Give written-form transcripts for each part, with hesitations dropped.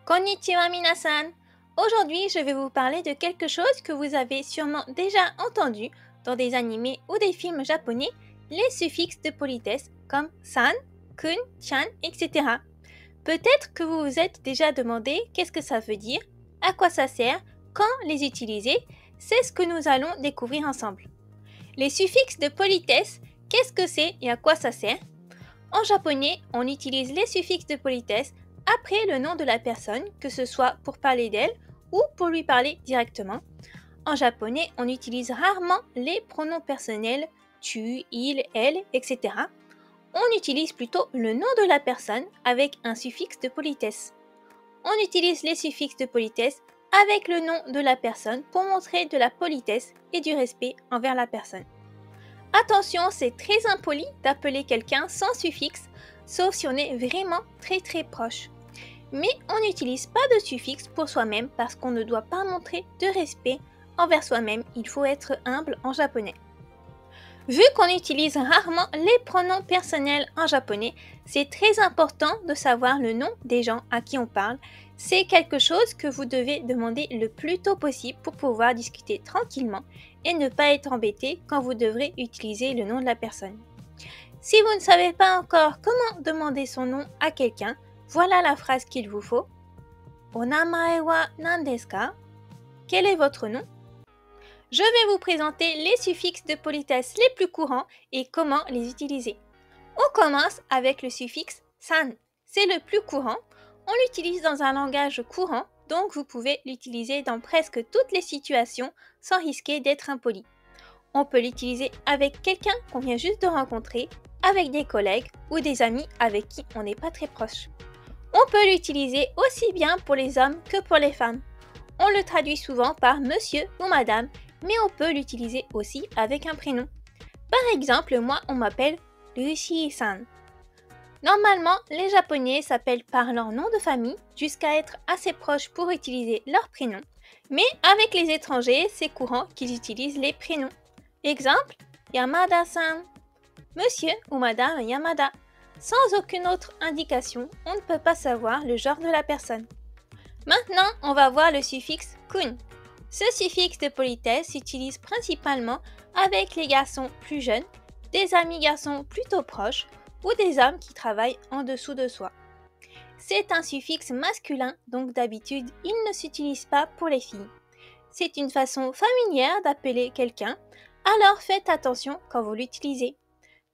Konnichiwa minasan! Aujourd'hui, je vais vous parler de quelque chose que vous avez sûrement déjà entendu dans des animés ou des films japonais, les suffixes de politesse comme san, kun, chan, etc. Peut-être que vous vous êtes déjà demandé qu'est-ce que ça veut dire, à quoi ça sert, quand les utiliser, c'est ce que nous allons découvrir ensemble. Les suffixes de politesse, qu'est-ce que c'est et à quoi ça sert? En japonais, on utilise les suffixes de politesse après le nom de la personne, que ce soit pour parler d'elle ou pour lui parler directement. En japonais, on utilise rarement les pronoms personnels tu, il, elle, etc. On utilise plutôt le nom de la personne avec un suffixe de politesse. On utilise les suffixes de politesse avec le nom de la personne pour montrer de la politesse et du respect envers la personne. Attention, c'est très impoli d'appeler quelqu'un sans suffixe, sauf si on est vraiment très proche. Mais on n'utilise pas de suffixe pour soi-même parce qu'on ne doit pas montrer de respect envers soi-même, il faut être humble en japonais. Vu qu'on utilise rarement les pronoms personnels en japonais, c'est très important de savoir le nom des gens à qui on parle. C'est quelque chose que vous devez demander le plus tôt possible pour pouvoir discuter tranquillement et ne pas être embêté quand vous devrez utiliser le nom de la personne. Si vous ne savez pas encore comment demander son nom à quelqu'un, voilà la phrase qu'il vous faut. Onamae wa nan desu ka? Quel est votre nom? Je vais vous présenter les suffixes de politesse les plus courants et comment les utiliser. On commence avec le suffixe san. C'est le plus courant. On l'utilise dans un langage courant, donc vous pouvez l'utiliser dans presque toutes les situations sans risquer d'être impoli. On peut l'utiliser avec quelqu'un qu'on vient juste de rencontrer, avec des collègues ou des amis avec qui on n'est pas très proche. On peut l'utiliser aussi bien pour les hommes que pour les femmes. On le traduit souvent par monsieur ou madame, mais on peut l'utiliser aussi avec un prénom. Par exemple, moi, on m'appelle Lucy-san. Normalement, les Japonais s'appellent par leur nom de famille jusqu'à être assez proches pour utiliser leur prénom, mais avec les étrangers, c'est courant qu'ils utilisent les prénoms. Exemple, Yamada-san, monsieur ou madame Yamada. Sans aucune autre indication, on ne peut pas savoir le genre de la personne. Maintenant, on va voir le suffixe kun. Ce suffixe de politesse s'utilise principalement avec les garçons plus jeunes, des amis garçons plutôt proches ou des hommes qui travaillent en dessous de soi. C'est un suffixe masculin, donc d'habitude, il ne s'utilise pas pour les filles. C'est une façon familière d'appeler quelqu'un, alors faites attention quand vous l'utilisez.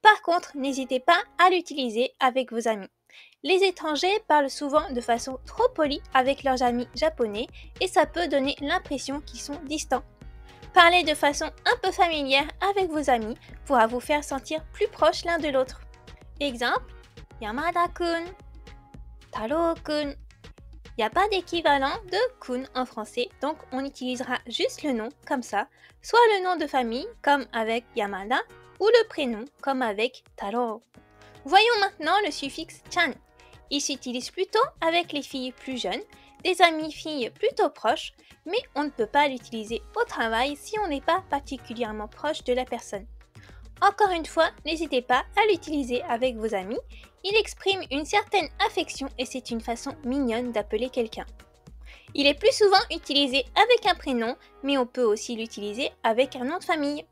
Par contre, n'hésitez pas à l'utiliser avec vos amis. Les étrangers parlent souvent de façon trop polie avec leurs amis japonais et ça peut donner l'impression qu'ils sont distants. Parler de façon un peu familière avec vos amis pourra vous faire sentir plus proches l'un de l'autre. Exemple, Yamada-kun, Taro-kun. Il n'y a pas d'équivalent de kun en français, donc on utilisera juste le nom comme ça, soit le nom de famille comme avec Yamada ou le prénom comme avec Taro. Voyons maintenant le suffixe chan. Il s'utilise plutôt avec les filles plus jeunes, des amies filles plutôt proches, mais on ne peut pas l'utiliser au travail si on n'est pas particulièrement proche de la personne. Encore une fois, n'hésitez pas à l'utiliser avec vos amis, il exprime une certaine affection et c'est une façon mignonne d'appeler quelqu'un. Il est plus souvent utilisé avec un prénom, mais on peut aussi l'utiliser avec un nom de famille.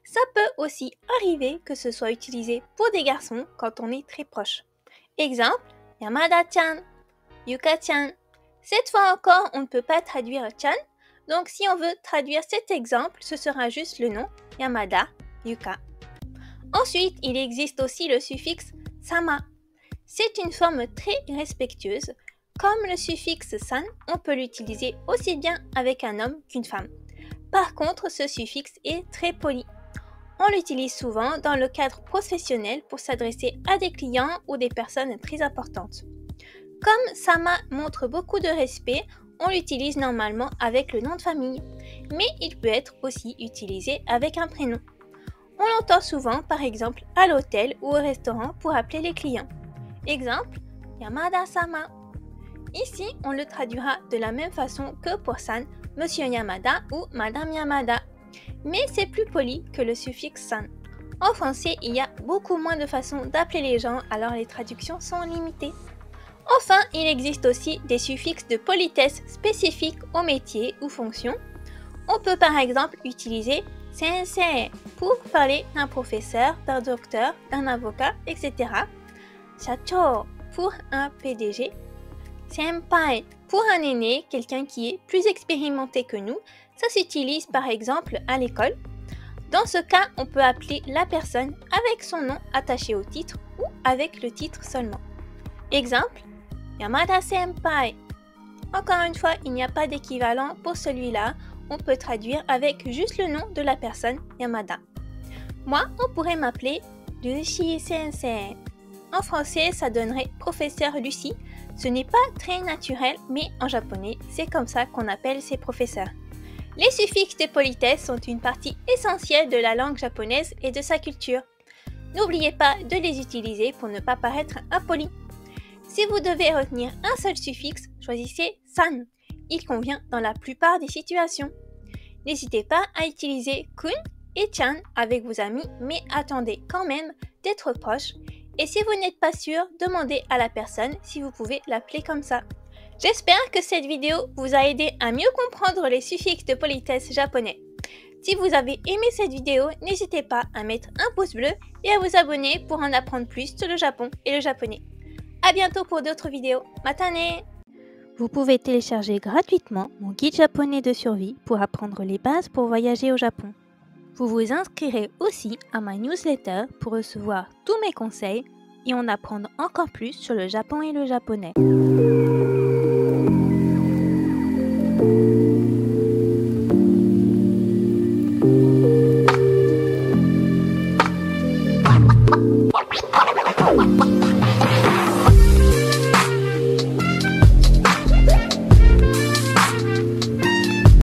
Ça peut aussi arriver que ce soit utilisé pour des garçons quand on est très proche. Exemple, Yamada-chan, Yuka-chan. Cette fois encore, on ne peut pas traduire chan, donc si on veut traduire cet exemple, ce sera juste le nom, Yamada, Yuka. Ensuite, il existe aussi le suffixe sama. C'est une forme très respectueuse. Comme le suffixe san, on peut l'utiliser aussi bien avec un homme qu'une femme. Par contre, ce suffixe est très poli. On l'utilise souvent dans le cadre professionnel pour s'adresser à des clients ou des personnes très importantes. Comme sama montre beaucoup de respect, on l'utilise normalement avec le nom de famille, mais il peut être aussi utilisé avec un prénom. On l'entend souvent par exemple à l'hôtel ou au restaurant pour appeler les clients. Exemple, Yamada-sama. Ici, on le traduira de la même façon que pour san, Monsieur Yamada ou Madame Yamada. Mais c'est plus poli que le suffixe san. En français, il y a beaucoup moins de façons d'appeler les gens, alors les traductions sont limitées. Enfin, il existe aussi des suffixes de politesse spécifiques au métier ou fonction. On peut par exemple utiliser sensei pour parler d'un professeur, d'un docteur, d'un avocat, etc. Shacho pour un PDG. Senpai pour un aîné, quelqu'un qui est plus expérimenté que nous. Ça s'utilise par exemple à l'école. Dans ce cas, on peut appeler la personne avec son nom attaché au titre ou avec le titre seulement. Exemple, Yamada Senpai. Encore une fois, il n'y a pas d'équivalent pour celui-là. On peut traduire avec juste le nom de la personne, Yamada. Moi, on pourrait m'appeler Lucy Sensei. En français, ça donnerait professeur Lucie. Ce n'est pas très naturel, mais en japonais, c'est comme ça qu'on appelle ces professeurs. Les suffixes de politesse sont une partie essentielle de la langue japonaise et de sa culture. N'oubliez pas de les utiliser pour ne pas paraître impoli. Si vous devez retenir un seul suffixe, choisissez san. Il convient dans la plupart des situations. N'hésitez pas à utiliser kun et chan avec vos amis, mais attendez quand même d'être proches. Et si vous n'êtes pas sûr, demandez à la personne si vous pouvez l'appeler comme ça. J'espère que cette vidéo vous a aidé à mieux comprendre les suffixes de politesse japonais. Si vous avez aimé cette vidéo, n'hésitez pas à mettre un pouce bleu et à vous abonner pour en apprendre plus sur le Japon et le japonais. À bientôt pour d'autres vidéos. Matane! Vous pouvez télécharger gratuitement mon guide japonais de survie pour apprendre les bases pour voyager au Japon. Vous vous inscrirez aussi à ma newsletter pour recevoir tous mes conseils et en apprendre encore plus sur le Japon et le japonais.